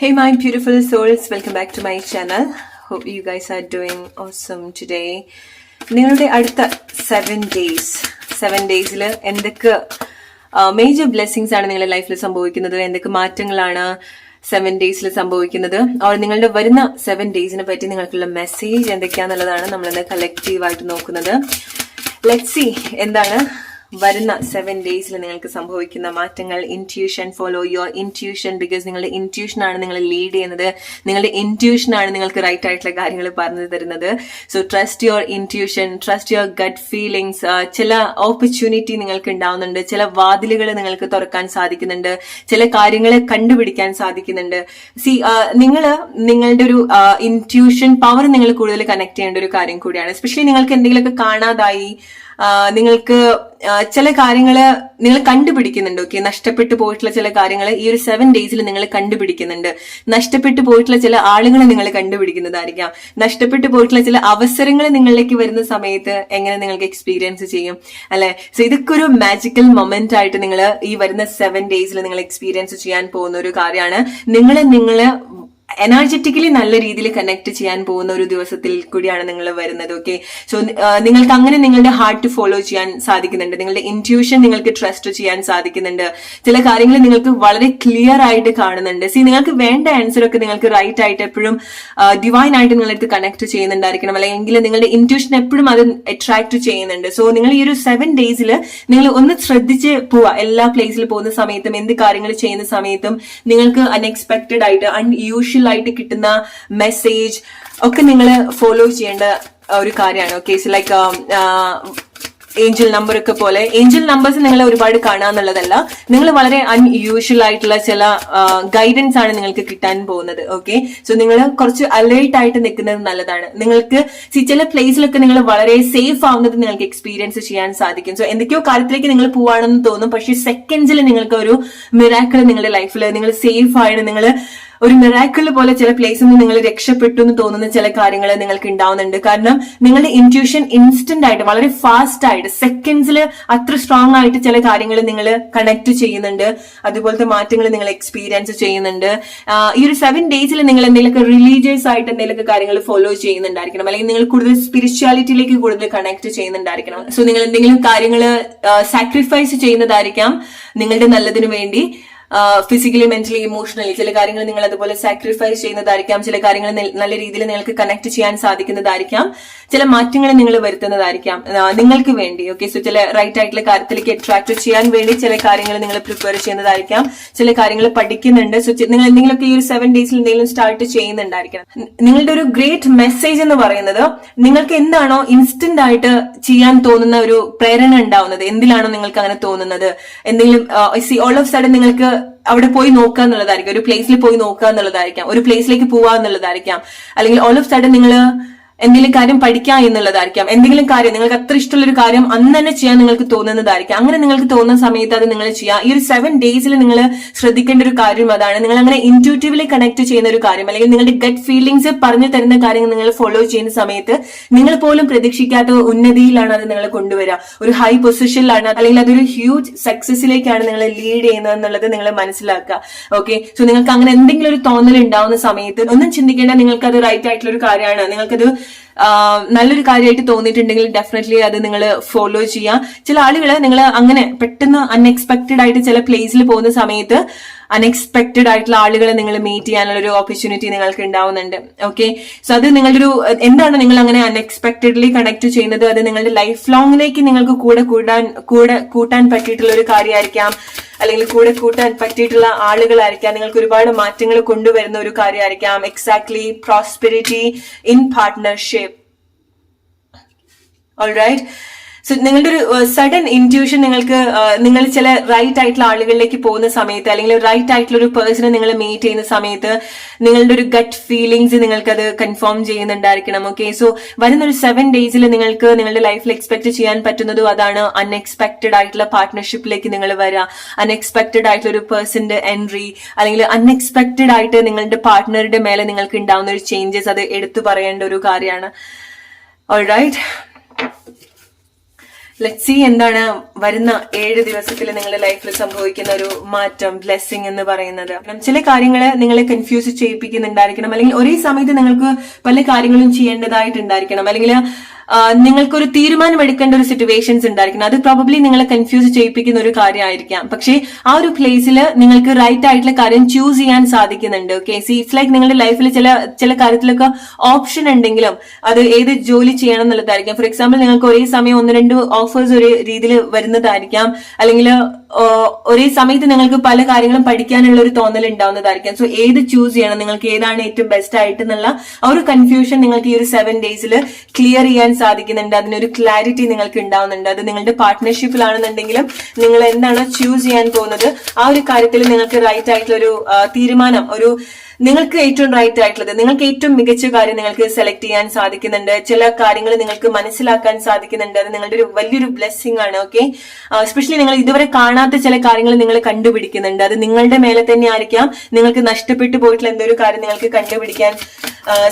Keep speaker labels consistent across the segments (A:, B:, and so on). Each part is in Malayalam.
A: Hey my beautiful souls, welcome back to my channel. Hope you guys are doing awesome today. നിങ്ങളുടെ അടുത്ത 7 ഡേയ്സിൽ എന്തൊക്കെ മേജർ ബ്ലെസ്സിങ്സ് ആണ് നിങ്ങളുടെ ലൈഫിൽ സംഭവിക്കുന്നത്, എന്തൊക്കെ മാറ്റങ്ങളാണ് 7 ഡേയ്സിൽ സംഭവിക്കുന്നത്, നിങ്ങളുടെ വരുന്ന 7 ഡേയ്സിനെ പറ്റി നിങ്ങൾക്കുള്ള മെസ്സേജ് എന്തൊക്കെയാണെന്നുള്ളതാണ് നമ്മളിന്ന് കളക്റ്റീവായിട്ട് നോക്കുന്നത്. ലെറ്റ്സ് സീ എന്താണ് വരുന്ന 7 ഡേയ്സിൽ നിങ്ങൾക്ക് സംഭവിക്കുന്ന മാറ്റങ്ങൾ. Intuition, follow your intuition, because നിങ്ങളുടെ ഇൻറ്റ്യൂഷൻ ആണ് നിങ്ങളെ ലീഡ് ചെയ്യുന്നത്. നിങ്ങളുടെ ഇൻറ്റ്യൂഷൻ ആണ് നിങ്ങൾക്ക് റൈറ്റ് ആയിട്ടുള്ള കാര്യങ്ങൾ പറഞ്ഞു തരുന്നത്. So trust your intuition, trust your gut feelings. ചില ഓപ്പർച്യൂണിറ്റി നിങ്ങൾക്ക് ഉണ്ടാവുന്നുണ്ട്, ചില വാതിലുകൾ നിങ്ങൾക്ക് തുറക്കാൻ സാധിക്കുന്നുണ്ട്, ചില കാര്യങ്ങളെ കണ്ടുപിടിക്കാൻ സാധിക്കുന്നുണ്ട്. നിങ്ങളുടെ ഒരു ഇൻറ്റ്യൂഷൻ പവർ നിങ്ങൾ കൂടുതൽ കണക്ട് ചെയ്യേണ്ട ഒരു കാര്യം കൂടിയാണ്. എസ്പെഷ്യലി നിങ്ങൾക്ക് എന്തെങ്കിലുമൊക്കെ കാണാതായി, നിങ്ങൾക്ക് ചില കാര്യങ്ങള് നിങ്ങൾ കണ്ടുപിടിക്കുന്നുണ്ട്. ഓക്കെ, നഷ്ടപ്പെട്ടു പോയിട്ടുള്ള ചില കാര്യങ്ങൾ ഈ ഒരു 7 ഡേയ്സിൽ നിങ്ങൾ കണ്ടുപിടിക്കുന്നുണ്ട്. നഷ്ടപ്പെട്ടു പോയിട്ടുള്ള ചില ആളുകളെ നിങ്ങൾ കണ്ടുപിടിക്കുന്നതായിരിക്കാം. നഷ്ടപ്പെട്ടു പോയിട്ടുള്ള ചില അവസരങ്ങൾ നിങ്ങളിലേക്ക് വരുന്ന സമയത്ത് എങ്ങനെ നിങ്ങൾക്ക് എക്സ്പീരിയൻസ് ചെയ്യും, അല്ലെ? സോ ഇതൊക്കെ ഒരു മാജിക്കൽ മൊമെന്റ് ആയിട്ട് നിങ്ങൾ ഈ വരുന്ന 7 ഡേയ്സിൽ നിങ്ങൾ എക്സ്പീരിയൻസ് ചെയ്യാൻ പോകുന്ന ഒരു കാര്യമാണ്. നിങ്ങളെ എനർജറ്റിക്കലി നല്ല രീതിയിൽ കണക്ട് ചെയ്യാൻ പോകുന്ന ഒരു ദിവസത്തിൽ കൂടിയാണ് നിങ്ങൾ വരുന്നത്. ഓക്കെ, സോ നിങ്ങൾക്ക് അങ്ങനെ നിങ്ങളുടെ ഹാർട്ട് ഫോളോ ചെയ്യാൻ സാധിക്കുന്നുണ്ട്, നിങ്ങളുടെ ഇൻറ്റ്യൂഷൻ നിങ്ങൾക്ക് ട്രസ്റ്റ് ചെയ്യാൻ സാധിക്കുന്നുണ്ട്. ചില കാര്യങ്ങൾ നിങ്ങൾക്ക് വളരെ ക്ലിയർ ആയിട്ട് കാണുന്നുണ്ട്. നിങ്ങൾക്ക് വേണ്ട ആൻസർ ഒക്കെ നിങ്ങൾക്ക് റൈറ്റ് ആയിട്ട് എപ്പോഴും ഡിവൈൻ ആയിട്ട് നിങ്ങളടുത്ത് കണക്ട് ചെയ്യുന്നുണ്ടായിരിക്കണം, അല്ലെങ്കിൽ നിങ്ങളുടെ ഇൻറ്റ്യൂഷൻ എപ്പോഴും അത് അട്രാക്ട് ചെയ്യുന്നുണ്ട്. സോ നിങ്ങൾ ഈ ഒരു 7 ഡേയ്സിൽ നിങ്ങൾ ഒന്ന് ശ്രദ്ധിച്ച് പോവുക. എല്ലാ പ്ലേസിൽ പോകുന്ന സമയത്തും എന്ത് കാര്യങ്ങൾ ചെയ്യുന്ന സമയത്തും നിങ്ങൾക്ക് അൺഎക്സ്പെക്ടഡ് ആയിട്ട് അൺയൂഷ്വൽ ആയിട്ട് കിട്ടുന്ന മെസ്സേജ് ഒക്കെ നിങ്ങൾ ഫോളോ ചെയ്യേണ്ട ഒരു കാര്യമാണ്. Okay, so like Angel number ഒക്കെ പോലെ ഏഞ്ചൽ നമ്പേഴ്സ് നിങ്ങൾ ഒരുപാട് കാണാന്നുള്ളതല്ല, നിങ്ങൾ വളരെ അൺയൂഷ്വൽ ആയിട്ടുള്ള ചില ഗൈഡൻസ് ആണ് നിങ്ങൾക്ക് കിട്ടാൻ പോകുന്നത്. ഓക്കെ, സോ നിങ്ങൾ കുറച്ച് അലേർട്ട് ആയിട്ട് നിൽക്കുന്നത് നല്ലതാണ്. നിങ്ങൾക്ക് ചില പ്ലേസിലൊക്കെ നിങ്ങൾ വളരെ സേഫ് ആവുന്നത് നിങ്ങൾക്ക് എക്സ്പീരിയൻസ് ചെയ്യാൻ സാധിക്കും. സോ എന്തൊക്കെയോ കാര്യത്തിലേക്ക് നിങ്ങൾ പോവാണെന്ന് തോന്നും, പക്ഷെ സെക്കൻഡ്സിൽ നിങ്ങൾക്ക് ഒരു മിറാക്കിൾ നിങ്ങളുടെ ലൈഫിൽ നിങ്ങൾ സേഫ് ആയിട്ട് നിങ്ങൾ ഒരു മിറാക്കിൾ പോലെ ചില പ്ലേസിൽ നിന്ന് നിങ്ങൾ രക്ഷപ്പെട്ടു എന്ന് തോന്നുന്ന ചില കാര്യങ്ങൾ നിങ്ങൾക്ക് ഉണ്ടാവുന്നുണ്ട്. കാരണം നിങ്ങളുടെ ഇൻറ്റ്യൂഷൻ ഇൻസ്റ്റന്റ് ആയിട്ട് വളരെ ഫാസ്റ്റ് ആയിട്ട് സെക്കൻഡ്സിൽ അത്ര സ്ട്രോങ് ആയിട്ട് ചില കാര്യങ്ങൾ നിങ്ങൾ കണക്ട് ചെയ്യുന്നുണ്ട്. അതുപോലത്തെ മാറ്റങ്ങൾ നിങ്ങൾ എക്സ്പീരിയൻസ് ചെയ്യുന്നുണ്ട്. ഈ ഒരു 7 ഡേയ്സിൽ നിങ്ങൾ എന്തെങ്കിലുമൊക്കെ റിലീജിയസ് ആയിട്ട് എന്തെങ്കിലുമൊക്കെ കാര്യങ്ങൾ ഫോളോ ചെയ്യുന്നുണ്ടായിരിക്കണം, അല്ലെങ്കിൽ നിങ്ങൾ കൂടുതൽ സ്പിരിച്വാലിറ്റിയിലേക്ക് കൂടുതൽ കണക്ട് ചെയ്യുന്നുണ്ടായിരിക്കണം. സോ നിങ്ങൾ എന്തെങ്കിലും കാര്യങ്ങൾ സാക്രിഫൈസ് ചെയ്യുന്നതായിരിക്കാം നിങ്ങളുടെ നല്ലതിനു വേണ്ടി. ഫിസിക്കലി, മെന്റലി, ഇമോഷണലി ചില കാര്യങ്ങൾ നിങ്ങൾ അതുപോലെ സാക്രിഫൈസ് ചെയ്യുന്നതായിരിക്കാം. ചില കാര്യങ്ങൾ നല്ല രീതിയിൽ നിങ്ങൾക്ക് കണക്ട് ചെയ്യാൻ സാധിക്കുന്നതായിരിക്കാം. ചില മാറ്റങ്ങൾ നിങ്ങൾ വരുത്തുന്നതായിരിക്കാം നിങ്ങൾക്ക് വേണ്ടി. ഓക്കെ, സോ ചില റൈറ്റ് ആയിട്ടുള്ള കാര്യത്തിലേക്ക് അട്രാക്ട് ചെയ്യാൻ വേണ്ടി ചില കാര്യങ്ങൾ നിങ്ങൾ പ്രിപ്പയർ ചെയ്യുന്നതായിരിക്കാം. ചില കാര്യങ്ങൾ പഠിക്കുന്നുണ്ട്. സോ നിങ്ങൾ എന്തെങ്കിലുമൊക്കെ ഈ ഒരു 7 ഡേയ്സിൽ എന്തെങ്കിലും സ്റ്റാർട്ട് ചെയ്യുന്നുണ്ടായിരിക്കണം. നിങ്ങളുടെ ഒരു ഗ്രേറ്റ് മെസ്സേജ് എന്ന് പറയുന്നത് നിങ്ങൾക്ക് എന്താണോ ഇൻസ്റ്റന്റ് ആയിട്ട് ചെയ്യാൻ തോന്നുന്ന ഒരു പ്രേരണ ഉണ്ടാവുന്നത്, എന്തിലാണോ നിങ്ങൾക്ക് അങ്ങനെ തോന്നുന്നത്, എന്തെങ്കിലും ഓൾ ഓഫ് സഡൻ നിങ്ങൾക്ക് അവിടെ പോയി നോക്കുക എന്നുള്ളതായിരിക്കും, ഒരു പ്ലേസിൽ പോയി നോക്കുക എന്നുള്ളതായിരിക്കാം, ഒരു പ്ലേസിലേക്ക് പോവുക എന്നുള്ളതായിരിക്കാം, അല്ലെങ്കിൽ ഓൾ ഓഫ് സഡൻ നിങ്ങൾ എന്തെങ്കിലും കാര്യം പഠിക്കുക എന്നുള്ളതായിരിക്കാം. എന്തെങ്കിലും കാര്യം നിങ്ങൾക്ക് അത്ര ഇഷ്ടമുള്ള ഒരു കാര്യം അന്ന് തന്നെ ചെയ്യാൻ നിങ്ങൾക്ക് തോന്നുന്നതായിരിക്കാം. അങ്ങനെ നിങ്ങൾക്ക് തോന്നുന്ന സമയത്ത് അത് നിങ്ങൾ ചെയ്യാം. ഈ ഒരു 7 ഡേയ്സിൽ നിങ്ങൾ ശ്രദ്ധിക്കേണ്ട ഒരു കാര്യം അതാണ്, നിങ്ങൾ അങ്ങനെ ഇൻറ്റ്യൂട്ടീവ്ലി കണക്ട് ചെയ്യുന്ന ഒരു കാര്യം, അല്ലെങ്കിൽ നിങ്ങളുടെ ഗട്ട് ഫീലിങ്സ് പറഞ്ഞു തരുന്ന കാര്യങ്ങൾ നിങ്ങൾ ഫോളോ ചെയ്യുന്ന സമയത്ത് നിങ്ങൾ പോലും പ്രതീക്ഷിക്കാത്ത ഉന്നതിയിലാണ് അത് നിങ്ങളെ കൊണ്ടുവരിക, ഒരു ഹൈ പൊസിഷനിലാണ്, അല്ലെങ്കിൽ അതൊരു ഹ്യൂജ് സക്സസിലേക്കാണ് നിങ്ങളെ ലീഡ് ചെയ്യുന്നത് എന്നുള്ളത് നിങ്ങൾ മനസ്സിലാക്കുക. ഓക്കെ, സോ നിങ്ങൾക്ക് അങ്ങനെ എന്തെങ്കിലും ഒരു തോന്നൽ ഉണ്ടാവുന്ന സമയത്ത് ഒന്നും ചിന്തിക്കേണ്ട, നിങ്ങൾക്ക് അത് റൈറ്റ് ആയിട്ടുള്ള ഒരു കാര്യമാണ്, നിങ്ങൾക്കത് നല്ലൊരു കാര്യമായിട്ട് തോന്നിയിട്ടുണ്ടെങ്കിൽ ഡെഫിനറ്റ്ലി അത് നിങ്ങൾ ഫോളോ ചെയ്യാം. ചില ആളുകൾ നിങ്ങൾ അങ്ങനെ പെട്ടെന്ന് അൺഎക്സ്പെക്ടഡ് ആയിട്ട് ചില പ്ലേസിൽ പോകുന്ന സമയത്ത് അൺഎക്സ്പെക്ടഡ് ആയിട്ടുള്ള ആളുകളെ നിങ്ങൾ മീറ്റ് ചെയ്യാനുള്ള ഒരു ഓപ്പർച്യൂണിറ്റി നിങ്ങൾക്ക് ഉണ്ടാവുന്നുണ്ട്. ഓക്കെ, സോ അത് നിങ്ങളുടെ ഒരു എന്താണ് നിങ്ങൾ അങ്ങനെ അൺഎക്സ്പെക്ടഡ്ലി കണക്ട് ചെയ്യുന്നത്, അത് നിങ്ങളുടെ ലൈഫ് ലോങ്ങിലേക്ക് നിങ്ങൾക്ക് കൂട്ടാൻ പറ്റിയിട്ടുള്ള ഒരു കാര്യമായിരിക്കാം, അല്ലെങ്കിൽ കൂട്ടാൻ പറ്റിയിട്ടുള്ള ആളുകളായിരിക്കാം, നിങ്ങൾക്ക് ഒരുപാട് മാറ്റങ്ങൾ കൊണ്ടുവരുന്ന ഒരു കാര്യമായിരിക്കാം. Exactly, prosperity in partnership. Alright, so നിങ്ങളുടെ ഒരു സഡൻ ഇൻറ്റ്യൂഷൻ നിങ്ങൾ ചില റൈറ്റ് ആയിട്ടുള്ള ആളുകളിലേക്ക് പോകുന്ന സമയത്ത്, അല്ലെങ്കിൽ റൈറ്റ് ആയിട്ടുള്ള ഒരു പേഴ്സണെ നിങ്ങൾ മീറ്റ് ചെയ്യുന്ന സമയത്ത് നിങ്ങളുടെ ഒരു ഗട്ട് ഫീലിങ്സ് നിങ്ങൾക്കത് കൺഫേം ചെയ്യുന്നുണ്ടായിരിക്കണം. ഓക്കെ, സോ വരുന്ന ഒരു 7 ഡേയ്സിൽ നിങ്ങൾക്ക് നിങ്ങളുടെ ലൈഫിൽ എക്സ്പെക്ട് ചെയ്യാൻ പറ്റുന്നതും അതാണ്. അൺഎക്സ്പെക്ടഡ് ആയിട്ടുള്ള പാർട്ട്ണർഷിപ്പിലേക്ക് നിങ്ങൾ വരിക, അൺഎക്സ്പെക്ടഡ് ആയിട്ടുള്ള ഒരു പേഴ്സന്റെ എൻട്രി, അല്ലെങ്കിൽ അൺഎക്സ്പെക്ടഡ് ആയിട്ട് നിങ്ങളുടെ പാർട്ട്ണറുടെ മേലെ നിങ്ങൾക്ക് ഉണ്ടാവുന്ന ഒരു ചേഞ്ചസ്, അത് എടുത്തു പറയേണ്ട ഒരു കാര്യമാണ്. ഓൾറൈറ്റ്, ലെറ്റ്സ് സീ എന്താണ് വരുന്ന 7 ദിവസത്തിൽ നിങ്ങളുടെ ലൈഫിൽ സംഭവിക്കുന്ന ഒരു മാറ്റം, ബ്ലെസ്സിങ് എന്ന് പറയുന്നത്. ചില കാര്യങ്ങൾ നിങ്ങളെ കൺഫ്യൂസ് ചെയ്യിപ്പിക്കുന്നുണ്ടായിരിക്കണം, അല്ലെങ്കിൽ ഒരേ സമയത്ത് നിങ്ങൾക്ക് പല കാര്യങ്ങളും ചെയ്യേണ്ടതായിട്ടുണ്ടായിരിക്കണം, അല്ലെങ്കിൽ നിങ്ങൾക്കൊരു തീരുമാനം എടുക്കേണ്ട ഒരു സിറ്റുവേഷൻസ് ഉണ്ടായിരിക്കണം. അത് പ്രോബബ്ലി നിങ്ങളെ കൺഫ്യൂസ് ചെയ്യിപ്പിക്കുന്ന ഒരു കാര്യമായിരിക്കാം. പക്ഷേ ആ ഒരു പ്ലേസിൽ നിങ്ങൾക്ക് റൈറ്റ് ആയിട്ടുള്ള കാര്യം ചൂസ് ചെയ്യാൻ സാധിക്കുന്നുണ്ട്. ഓക്കെ, ഇറ്റ്സ് ലൈക്ക് നിങ്ങളുടെ ലൈഫിൽ ചില കാര്യത്തിലൊക്കെ ഓപ്ഷൻ ഉണ്ടെങ്കിലും അത് ഏത് ജോലി ചെയ്യണം എന്നുള്ളതായിരിക്കാം. ഫോർ എക്സാമ്പിൾ, നിങ്ങൾക്ക് ഒരേ സമയം 1-2 ഓഫേഴ്സ് ഒരേ രീതിയിൽ വരുന്നതായിരിക്കാം, അല്ലെങ്കിൽ ഒരേ സമയത്ത് നിങ്ങൾക്ക് പല കാര്യങ്ങളും പഠിക്കാനുള്ള ഒരു തോന്നൽ ഉണ്ടാവുന്നതായിരിക്കാം. സോ ഏത് ചൂസ് ചെയ്യണം, നിങ്ങൾക്ക് ഏതാണ് ഏറ്റവും ബെസ്റ്റ് ആയിട്ട് എന്നുള്ള ആ ഒരു കൺഫ്യൂഷൻ നിങ്ങൾക്ക് ഈ ഒരു 7 ഡേയ്സിൽ ക്ലിയർ ചെയ്യാൻ സാധിക്കുന്നുണ്ട്. അതിനൊരു ക്ലാരിറ്റി നിങ്ങൾക്ക് ഉണ്ടാവുന്നുണ്ട്. അത് നിങ്ങളുടെ പാർട്ട്ണർഷിപ്പിലാണെന്നുണ്ടെങ്കിലും നിങ്ങൾ എന്താണ് ചൂസ് ചെയ്യാൻ പോകുന്നത് ആ ഒരു കാര്യത്തിൽ നിങ്ങൾക്ക് റൈറ്റ് ആയിട്ടുള്ള ഒരു തീരുമാനം, നിങ്ങൾക്ക് ഏറ്റവും റൈറ്റ് ആയിട്ടുള്ളത്, നിങ്ങൾക്ക് ഏറ്റവും മികച്ച കാര്യം നിങ്ങൾക്ക് സെലക്ട് ചെയ്യാൻ സാധിക്കുന്നുണ്ട്. ചില കാര്യങ്ങൾ നിങ്ങൾക്ക് മനസ്സിലാക്കാൻ സാധിക്കുന്നുണ്ട്. അത് നിങ്ങളുടെ ഒരു വലിയൊരു ബ്ലെസ്സിങ് ആണ്. ഓക്കെ, എസ്പെഷ്യലി നിങ്ങൾ ഇതുവരെ കാണാത്ത ചില കാര്യങ്ങൾ നിങ്ങൾ കണ്ടുപിടിക്കുന്നുണ്ട്. അത് നിങ്ങളുടെ മേലെ തന്നെ ആയിരിക്കാം. നിങ്ങൾക്ക് നഷ്ടപ്പെട്ടു പോയിട്ടുള്ള എന്തൊരു കാര്യം നിങ്ങൾക്ക് കണ്ടുപിടിക്കാൻ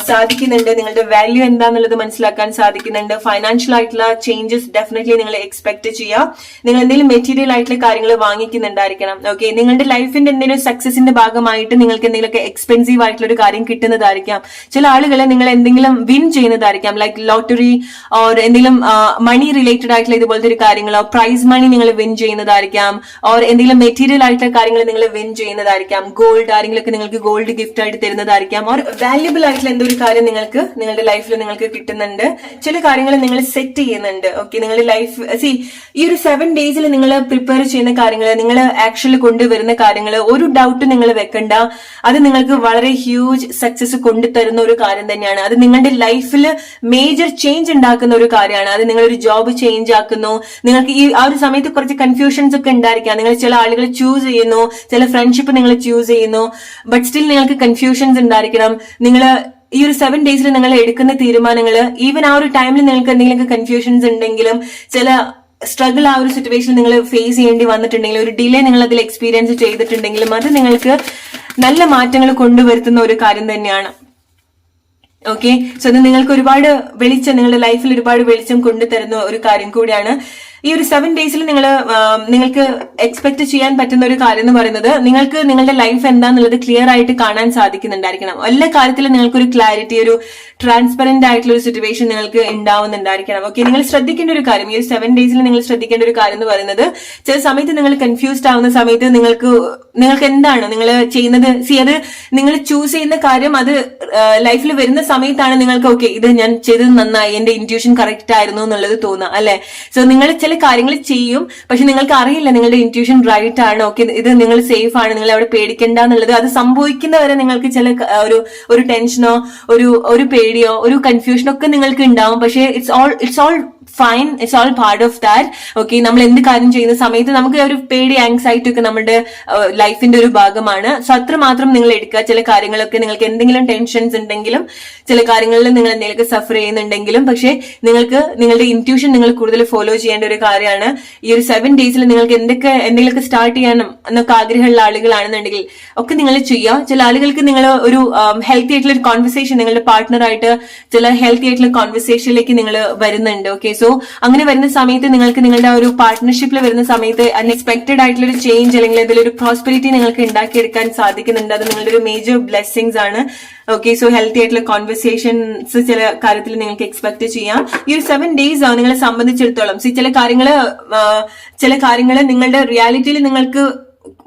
A: സാധിക്കുന്നുണ്ട്. നിങ്ങളുടെ വാല്യൂ എന്താന്നുള്ളത് മനസ്സിലാക്കാൻ സാധിക്കുന്നുണ്ട്. ഫൈനാൻഷ്യൽ ആയിട്ടുള്ള ചേഞ്ചസ് ഡെഫിനറ്റ്ലി നിങ്ങൾ എക്സ്പെക്ട് ചെയ്യാം. നിങ്ങൾ എന്തെങ്കിലും മെറ്റീരിയൽ ആയിട്ടുള്ള കാര്യങ്ങൾ വാങ്ങിക്കുന്നുണ്ടായിരിക്കണം. ഓക്കെ, നിങ്ങളുടെ ലൈഫിന്റെ എന്തെങ്കിലും സക്സസിന്റെ ഭാഗമായിട്ട് നിങ്ങൾക്ക് എന്തെങ്കിലുമൊക്കെ എക്സ്പെൻസീവ് ആയിട്ടുള്ള ഒരു കാര്യം കിട്ടുന്നതായിരിക്കാം. ചില ആളുകളെ നിങ്ങൾ എന്തെങ്കിലും വിൻ ചെയ്യുന്നതായിരിക്കാം, ലൈക്ക് ലോട്ടറി ഓർ എന്തെങ്കിലും മണി റിലേറ്റഡ് ആയിട്ടുള്ള ഇതുപോലത്തെ ഒരു കാര്യങ്ങളോ, പ്രൈസ് മണി നിങ്ങൾ വിൻ ചെയ്യുന്നതായിരിക്കാം, ഓർ എന്തെങ്കിലും മെറ്റീരിയൽ ആയിട്ടുള്ള കാര്യങ്ങൾ നിങ്ങൾ വിൻ ചെയ്യുന്നതായിരിക്കാം. ഗോൾഡ്, ആരെങ്കിലൊക്കെ നിങ്ങൾക്ക് ഗോൾഡ് ഗിഫ്റ്റ് ആയിട്ട് തരുന്നതായിരിക്കാം. ഓർ വാല്യുബിൾ ആയിട്ടുള്ള എന്തൊരു കാര്യം നിങ്ങൾക്ക് നിങ്ങളുടെ ലൈഫിൽ നിങ്ങൾക്ക് കിട്ടുന്നുണ്ട്. ചില കാര്യങ്ങൾ നിങ്ങൾ സെറ്റ് ചെയ്യുന്നുണ്ട്. ഓക്കെ, നിങ്ങളുടെ ലൈഫ് ഈ ഒരു 7 ഡേയ്സിൽ നിങ്ങൾ പ്രിപ്പയർ ചെയ്യുന്ന കാര്യങ്ങൾ, നിങ്ങൾ ആക്ഷനിൽ കൊണ്ടുവരുന്ന കാര്യങ്ങൾ, ഒരു ഡൗട്ട് നിങ്ങൾ വെക്കണ്ട. അത് നിങ്ങൾക്ക് വളരെ ഹ്യൂജ് സക്സസ് കൊണ്ടുതരുന്ന ഒരു കാര്യം തന്നെയാണ്. അത് നിങ്ങളുടെ ലൈഫിൽ മേജർ ചേഞ്ച് ഉണ്ടാക്കുന്ന ഒരു കാര്യമാണ്. അത് നിങ്ങളൊരു ജോബ് ചേഞ്ച് ആക്കുന്നു. നിങ്ങൾക്ക് ഈ ആ ഒരു സമയത്ത് കുറച്ച് കൺഫ്യൂഷൻസ് ഒക്കെ ഉണ്ടായിരിക്കാം. നിങ്ങൾ ചില ആളുകൾ ചൂസ് ചെയ്യുന്നു, ചില ഫ്രണ്ട്ഷിപ്പ് നിങ്ങൾ ചൂസ് ചെയ്യുന്നു, ബട്ട് സ്റ്റിൽ നിങ്ങൾക്ക് കൺഫ്യൂഷൻസ് ഉണ്ടായിരിക്കണം. നിങ്ങൾ ഈ ഒരു 7 ഡേയ്സിൽ നിങ്ങൾ എടുക്കുന്ന തീരുമാനങ്ങൾ, ഈവൻ ആ ഒരു ടൈമിൽ നിങ്ങൾക്ക് എന്തെങ്കിലും കൺഫ്യൂഷൻസ് ഉണ്ടെങ്കിലും, ചില സ്ട്രഗിൾ ആ ഒരു സിറ്റുവേഷൻ നിങ്ങൾ ഫേസ് ചെയ്യേണ്ടി വന്നിട്ടുണ്ടെങ്കിലും, ഒരു ഡിലേ നിങ്ങൾ അതിൽ എക്സ്പീരിയൻസ് ചെയ്തിട്ടുണ്ടെങ്കിലും, അത് നിങ്ങൾക്ക് നല്ല മാറ്റങ്ങൾ കൊണ്ടുവരുത്തുന്ന ഒരു കാര്യം തന്നെയാണ്. ഓക്കെ, സോ അത് നിങ്ങൾക്ക് ഒരുപാട് വെളിച്ചം, നിങ്ങളുടെ ലൈഫിൽ ഒരുപാട് വെളിച്ചം കൊണ്ടുതരുന്ന ഒരു കാര്യം കൂടിയാണ്. ഈ ഒരു 7 ഡേയ്സിൽ നിങ്ങൾക്ക് എക്സ്പെക്ട് ചെയ്യാൻ പറ്റുന്ന ഒരു കാര്യം എന്ന് പറയുന്നത്, നിങ്ങൾക്ക് നിങ്ങളുടെ ലൈഫ് എന്താന്നുള്ളത് ക്ലിയർ ആയിട്ട് കാണാൻ സാധിക്കുന്നുണ്ടായിരിക്കണം. എല്ലാ കാര്യത്തിലും നിങ്ങൾക്കൊരു ക്ലാരിറ്റി, ഒരു ട്രാൻസ്പെറന്റ് ആയിട്ടുള്ള ഒരു സിറ്റുവേഷൻ നിങ്ങൾക്ക് ഉണ്ടാവുന്നുണ്ടായിരിക്കണം. ഓക്കെ, നിങ്ങൾ ശ്രദ്ധിക്കേണ്ട ഒരു കാര്യം, ഈ ഒരു 7 ഡേയ്സിൽ നിങ്ങൾ ശ്രദ്ധിക്കേണ്ട ഒരു കാര്യം എന്ന് പറയുന്നത്, ചില സമയത്ത് നിങ്ങൾ കൺഫ്യൂസ്ഡ് ആവുന്ന സമയത്ത് നിങ്ങൾക്ക് എന്താണ് നിങ്ങൾ ചെയ്യുന്നത്, അത് നിങ്ങൾ ചൂസ് ചെയ്യുന്ന കാര്യം അത് ലൈഫിൽ വരുന്ന സമയത്താണ് നിങ്ങൾക്ക് ഓക്കെ ഇത് ഞാൻ ചെയ്തത് നന്നായി, എന്റെ ഇൻറ്റ്യൂഷൻ കറക്റ്റ് ആയിരുന്നു എന്നുള്ളത് തോന്നുക, അല്ലെ? സോ നിങ്ങൾ ചില കാര്യങ്ങൾ ചെയ്യും, പക്ഷെ നിങ്ങൾക്ക് അറിയില്ല നിങ്ങളുടെ ഇൻറ്റ്യൂഷൻ റൈറ്റ് ആണ്, ഓക്കെ ഇത് നിങ്ങൾ സേഫ് ആണ്, നിങ്ങൾ അവിടെ പേടിക്കണ്ട എന്നുള്ളത്. അത് സംഭവിക്കുന്നവരെ നിങ്ങൾക്ക് ചില ഒരു ടെൻഷനോ ഒരു പേടിയോ ഒരു കൺഫ്യൂഷനോ ഒക്കെ നിങ്ങൾക്ക് ഉണ്ടാവും. പക്ഷെ it's all fine, it's all part of that. Okay, നമ്മൾ എന്ത് കാര്യം ചെയ്യുന്ന സമയത്ത് നമുക്ക് ഒരു പേടി, ആങ്സൈറ്റി ഒക്കെ നമ്മുടെ ലൈഫിന്റെ ഒരു ഭാഗമാണ്. സോ അത്രമാത്രം നിങ്ങൾ എടുക്കുക. ചില കാര്യങ്ങളൊക്കെ നിങ്ങൾക്ക് എന്തെങ്കിലും ടെൻഷൻസ് ഉണ്ടെങ്കിലും, ചില കാര്യങ്ങളിൽ നിങ്ങൾ എന്തെങ്കിലുമൊക്കെ സഫർ ചെയ്യുന്നുണ്ടെങ്കിലും, പക്ഷെ നിങ്ങൾക്ക് നിങ്ങളുടെ ഇൻറ്റ്യൂഷൻ നിങ്ങൾ കൂടുതൽ ഫോളോ ചെയ്യേണ്ട ഒരു കാര്യമാണ്. ഈ ഒരു 7 ഡേയ്സിൽ നിങ്ങൾക്ക് എന്തെങ്കിലുമൊക്കെ സ്റ്റാർട്ട് ചെയ്യാനും എന്നൊക്കെ ആഗ്രഹമുള്ള ആളുകളാണെന്നുണ്ടെങ്കിൽ ഒക്കെ നിങ്ങൾ ചെയ്യുക. ചില ആളുകൾക്ക് നിങ്ങൾ ഒരു ഹെൽത്തി ആയിട്ടുള്ള ഒരു കോൺവെർസേഷൻ, നിങ്ങളുടെ പാർട്ട്ണറായിട്ട് ചില ഹെൽത്തി ആയിട്ടുള്ള കോൺവെർസേഷനിലേക്ക് നിങ്ങൾ വരുന്നുണ്ട്. ഓക്കെ, സോ അങ്ങനെ വരുന്ന സമയത്ത് നിങ്ങൾക്ക് നിങ്ങളുടെ ഒരു പാർട്ട്ണർഷിപ്പിൽ വരുന്ന സമയത്ത് അൺഎക്സ്പെക്ടഡ് ആയിട്ടുള്ള ഒരു ചേഞ്ച് അല്ലെങ്കിൽ അതിലൊരു പ്രോസ്പെരിറ്റി നിങ്ങൾക്ക് ഉണ്ടാക്കിയെടുക്കാൻ സാധിക്കുന്നുണ്ട്. അത് നിങ്ങളുടെ ഒരു മേജർ ബ്ലെസ്സിങ്സ് ആണ്. ഓക്കെ, സോ ഹെൽത്തി ആയിട്ടുള്ള കോൺവെർസേഷൻസ് ചില കാര്യത്തിൽ നിങ്ങൾക്ക് എക്സ്പെക്ട് ചെയ്യാം. ഈ ഒരു 7 ഡേയ്സ് നിങ്ങളെ സംബന്ധിച്ചിടത്തോളം ചില കാര്യങ്ങൾ നിങ്ങളുടെ റിയാലിറ്റിയിൽ നിങ്ങൾക്ക്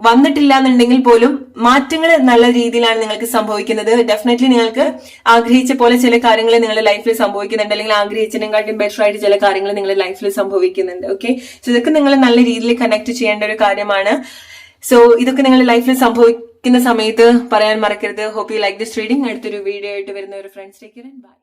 A: വന്നിട്ടില്ല എന്നുണ്ടെങ്കിൽ പോലും മാറ്റങ്ങൾ നല്ല രീതിയിലാണ് നിങ്ങൾക്ക് സംഭവിക്കുന്നത്. ഡെഫിനറ്റ്ലി നിങ്ങൾക്ക് ആഗ്രഹിച്ച പോലെ ചില കാര്യങ്ങൾ നിങ്ങളുടെ ലൈഫിൽ സംഭവിക്കുന്നുണ്ട്, അല്ലെങ്കിൽ ആഗ്രഹിച്ചതിനെക്കാട്ടും ബെറ്റർ ആയിട്ട് ചില കാര്യങ്ങൾ നിങ്ങളുടെ ലൈഫിൽ സംഭവിക്കുന്നുണ്ട്. ഓക്കെ, സോ ഇതൊക്കെ നിങ്ങൾ നല്ല രീതിയിൽ കണക്ട് ചെയ്യേണ്ട ഒരു കാര്യമാണ്. സോ ഇതൊക്കെ നിങ്ങളുടെ ലൈഫിൽ സംഭവിക്കുന്ന സമയത്ത് പറയാൻ മറക്കരുത്. Hope you like this reading. അടുത്തൊരു വീഡിയോ ആയിട്ട് വരുന്ന ഒരു ഫ്രണ്ട്സിലേക്ക് ബൈ.